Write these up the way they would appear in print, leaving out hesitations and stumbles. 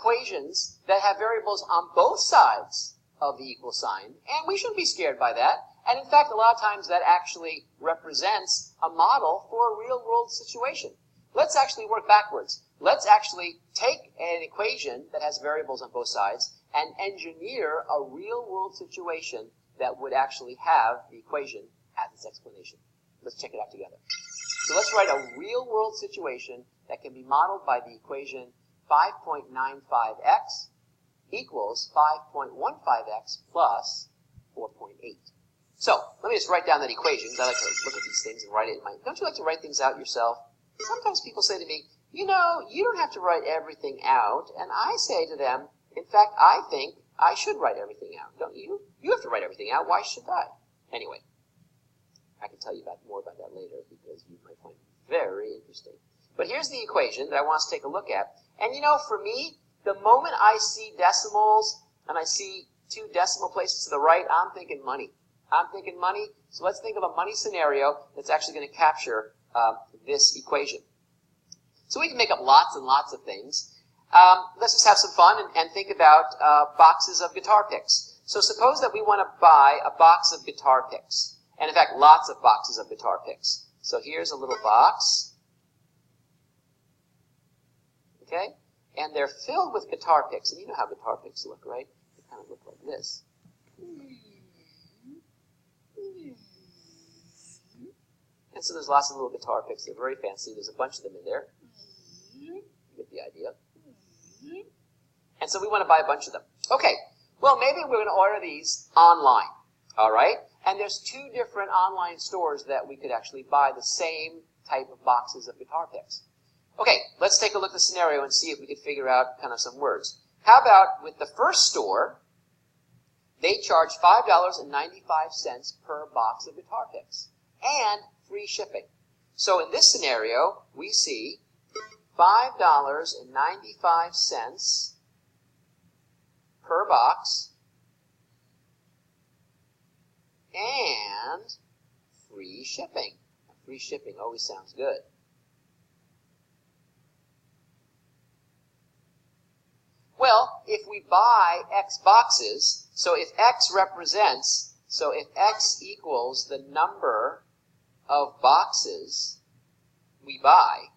equations that have variables on both sides of the equal sign, and we shouldn't be scared by that. And in fact, a lot of times that actually represents a model for a real-world situation. Let's actually work backwards. Let's actually take an equation that has variables on both sides and engineer a real-world situation that would actually have the equation as its explanation. Let's check it out together. So let's write a real-world situation that can be modeled by the equation 5.95x equals 5.15x plus 4.8. So let me just write down that equation, because I like to look at these things and write it in my... Don't you like to write things out yourself? Sometimes people say to me, you know, you don't have to write everything out. And I say to them, in fact, I think I should write everything out. Don't you? You have to write everything out. Why should I? Anyway, I can tell you more about that later, because you might find it very interesting. But here's the equation that I want us to take a look at. And you know, for me, the moment I see decimals and I see two decimal places to the right, I'm thinking money. I'm thinking money. So let's think of a money scenario that's actually going to capture this equation. So we can make up lots and lots of things. Let's just have some fun and think about boxes of guitar picks. So suppose that we want to buy a box of guitar picks. And in fact, lots of boxes of guitar picks. So here's a little box. Okay? And they're filled with guitar picks. And you know how guitar picks look, right? They kind of look like this. And so there's lots of little guitar picks. They're very fancy. There's a bunch of them in there. You get the idea. And so we want to buy a bunch of them. Okay. Well, maybe we're going to order these online. All right? And there's two different online stores that we could actually buy the same type of boxes of guitar picks. Okay, let's take a look at the scenario and see if we can figure out kind of some words. How about with the first store, they charge $5.95 per box of guitar picks and free shipping. So in this scenario, we see $5.95 per box and free shipping. Free shipping always sounds good. Well, if we buy X boxes, so if X equals the number of boxes we buy,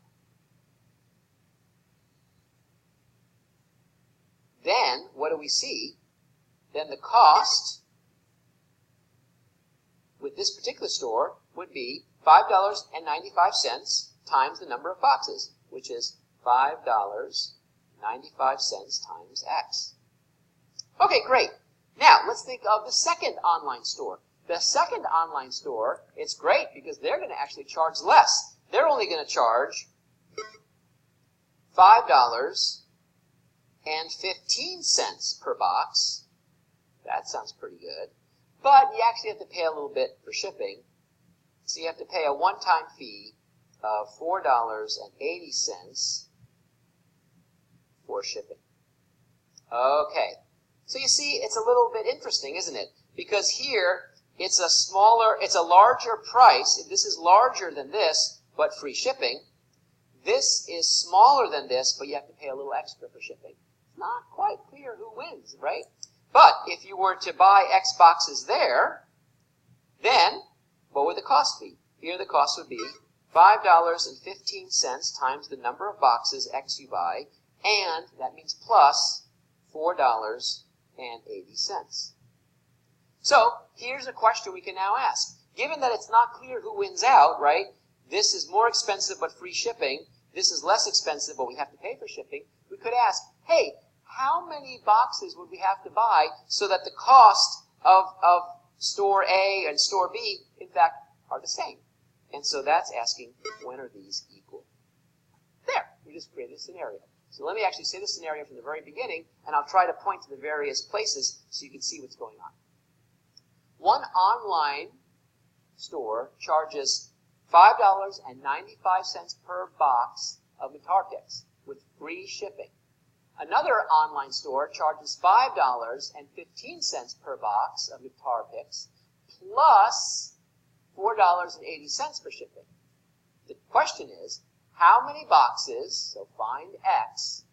then what do we see? Then the cost with this particular store would be $5.95 times the number of boxes, which is $5.95 times X. Okay, great. Now, let's think of the second online store. The second online store, it's great because they're going to actually charge less. They're only going to charge $5.15 per box. That sounds pretty good. But you actually have to pay a little bit for shipping. So you have to pay a one-time fee of $4.80 for shipping. Okay. So you see, it's a little bit interesting, isn't it? Because here, it's a larger price. This is larger than this, but free shipping. This is smaller than this, but you have to pay a little extra for shipping. It's not quite clear who wins, right? But if you were to buy X boxes there, then what would the cost be? Here the cost would be $5.15 times the number of boxes X you buy, and that means plus $4.80. So here's a question we can now ask. Given that it's not clear who wins out, right? This is more expensive but free shipping. This is less expensive but we have to pay for shipping. We could ask, hey, how many boxes would we have to buy so that the cost of store A and store B, in fact, are the same? And so that's asking, when are these equal? There, we just created a scenario. So let me actually say the scenario from the very beginning, and I'll try to point to the various places so you can see what's going on. One online store charges $5.95 per box of guitar picks with free shipping. Another online store charges $5.15 per box of guitar picks plus $4.80 for shipping. The question is, how many boxes, so find X,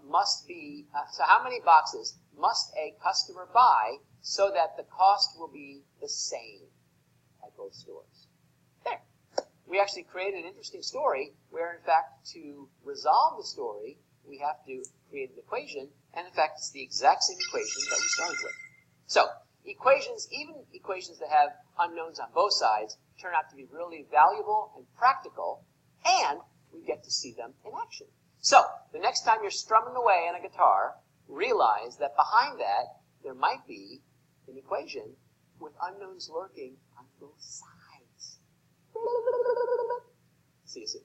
must be, so how many boxes must a customer buy so that the cost will be the same at both stores? There. We actually created an interesting story where, in fact, to resolve the story, we have to create an equation, and in fact, it's the exact same equation that we started with. So, equations, even equations that have unknowns on both sides, turn out to be really valuable and practical, and we get to see them in action. So, the next time you're strumming away on a guitar, realize that behind that, there might be an equation with unknowns lurking on both sides. See you soon.